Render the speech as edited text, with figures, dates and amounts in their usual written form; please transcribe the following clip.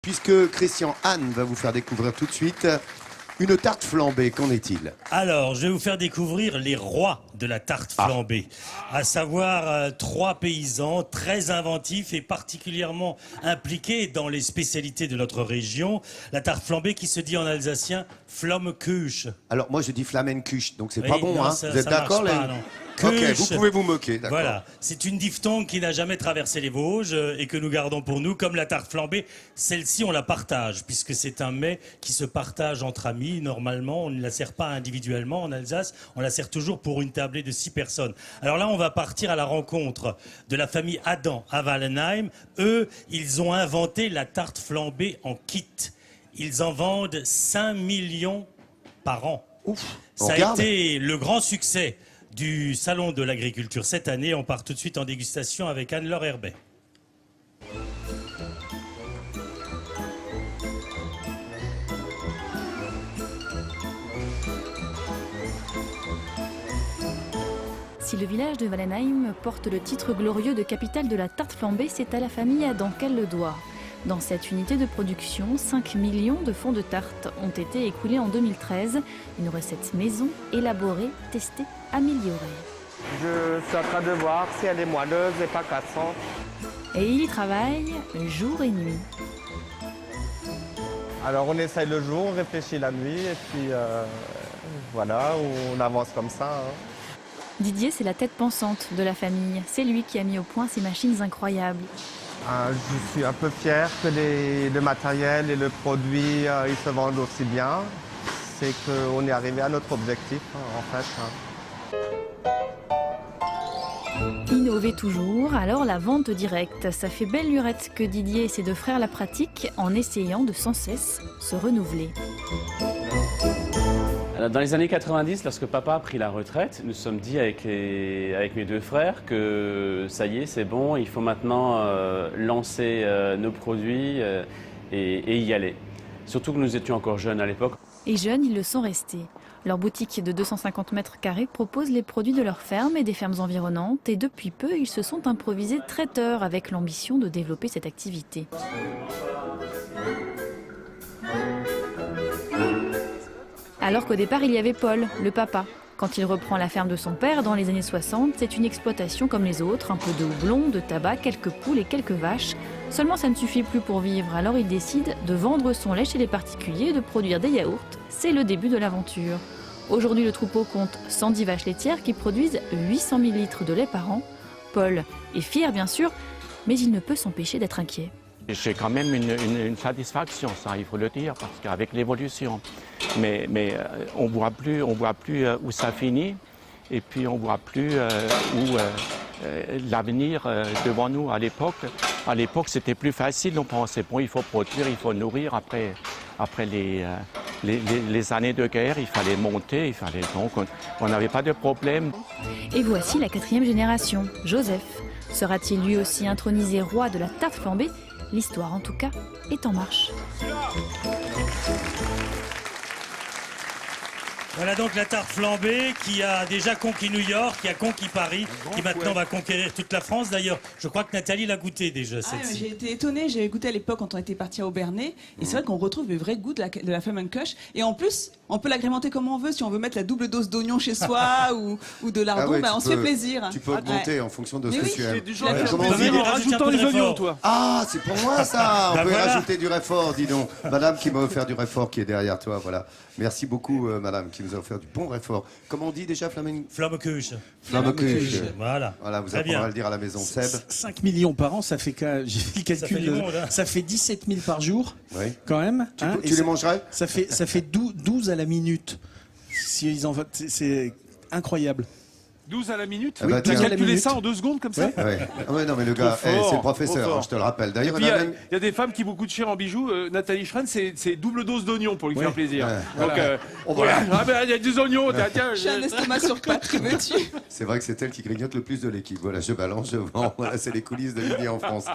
puisque Christian Anne va vous faire découvrir tout de suite une tarte flambée. Qu'en est-il? Alors, je vais vous faire découvrir les rois de la tarte flambée, à savoir 3 paysans très inventifs et particulièrement impliqués dans les spécialités de notre région. La tarte flambée qui se dit en alsacien Flammekuche. Alors moi je dis Flammenkuche, donc c'est pas bon, non, hein? ça, Vous êtes ça marche d'accord pas, les... non. Ok, Kuche. vous pouvez vous moquer, d'accord. Voilà, c'est une diphtongue qui n'a jamais traversé les Vosges et que nous gardons pour nous. Comme la tarte flambée, celle-ci on la partage, puisque c'est un mets qui se partage entre amis. Normalement, on ne la sert pas individuellement en Alsace, on la sert toujours pour une tablée de 6 personnes. Alors là, on va partir à la rencontre de la famille Adam à Wallenheim. Eux, ils ont inventé la tarte flambée en kit. Ils en vendent 5 millions par an. Ouf, Ça a été le grand succès du Salon de l'Agriculture cette année. On part tout de suite en dégustation avec Anne-Laure Herbet. Si le village de Wallenheim porte le titre glorieux de capitale de la tarte flambée, c'est à la famille Adam qu'elle le doit. Dans cette unité de production, 5 millions de fonds de tarte ont été écoulés en 2013. Une recette maison, élaborée, testée, améliorée. Je suis en train de voir si elle est moelleuse et pas cassante. Et il y travaille jour et nuit. Alors on essaye le jour, on réfléchit la nuit et puis voilà, on avance comme ça. Didier, c'est la tête pensante de la famille. C'est lui qui a mis au point ces machines incroyables. Je suis un peu fier que le matériel et le produit ils se vendent aussi bien. C'est qu'on est arrivé à notre objectif en fait. Innover toujours, alors la vente directe. Ça fait belle lurette que Didier et ses 2 frères la pratiquent en essayant de sans cesse se renouveler. Dans les années 90, lorsque papa a pris la retraite, nous sommes dit avec mes 2 frères que ça y est, c'est bon, il faut maintenant lancer nos produits et y aller. Surtout que nous étions encore jeunes à l'époque. Et jeunes, ils le sont restés. Leur boutique de 250 mètres carrés propose les produits de leur ferme et des fermes environnantes. Et depuis peu, ils se sont improvisés traiteurs avec l'ambition de développer cette activité. Alors qu'au départ, il y avait Paul, le papa. Quand il reprend la ferme de son père dans les années 60, c'est une exploitation comme les autres, un peu de houblon, de tabac, quelques poules et quelques vaches. Seulement ça ne suffit plus pour vivre, alors il décide de vendre son lait chez les particuliers et de produire des yaourts. C'est le début de l'aventure. Aujourd'hui, le troupeau compte 110 vaches laitières qui produisent 800 000 litres de lait par an. Paul est fier bien sûr, mais il ne peut s'empêcher d'être inquiet. C'est quand même une satisfaction, ça, il faut le dire, parce qu'avec l'évolution, mais on voit plus où ça finit, et puis on voit plus où l'avenir devant nous. À l'époque, c'était plus facile. On pensait bon, il faut produire, il faut nourrir. Après les années de guerre, il fallait monter, donc on n'avait pas de problème. Et voici la 4e génération, Joseph. Sera-t-il lui aussi intronisé roi de la tarte flambée? L'histoire, en tout cas, est en marche. Voilà donc la tarte flambée qui a déjà conquis New York, qui a conquis Paris, qui maintenant va conquérir toute la France. D'ailleurs, je crois que Nathalie l'a goûté déjà, celle-ci. J'ai été étonnée, j'avais goûté à l'époque quand on était parti à Aubernais. Et c'est vrai qu'on retrouve le vrai goût de la Flammekuche. Et en plus, on peut l'agrémenter comme on veut. Si on veut mettre la double dose d'oignon chez soi ou de lardon, on se fait plaisir. Tu peux augmenter en fonction de ce que tu aimes. En rajoutant des oignons, toi. Ah, c'est pour moi ça. On peut rajouter du réfort, dis donc. Madame qui m'a offert du réfort qui est derrière toi, voilà. Merci beaucoup, madame, qui nous a offert du bon réfort. Comment on dit déjà, Flammekuche. Flammekuche. Voilà. Voilà, vous apprendrez à le dire à la maison. Seb. 5 millions par an, ça fait j'ai fait le calcul, ça fait 17 000 par jour, quand même. Tu les mangerais? Ça fait 12 à la minute. Si ils en... C'est incroyable. 12 à la minute. Oui, tu as calculé ça en 2 secondes comme ça? Ouais. Ah ouais, non mais le gars, c'est le professeur, je te le rappelle. D'ailleurs, il y a des femmes qui beaucoup de cher en bijoux. Nathalie Schrenn, c'est double dose d'oignons pour lui faire plaisir. Donc, il y a des oignons. J'ai un estomac sur pattes, que veux-tu? C'est vrai que c'est elle qui grignote le plus de l'équipe. Voilà, je balance, je vends. Voilà, c'est les coulisses de Midi en France.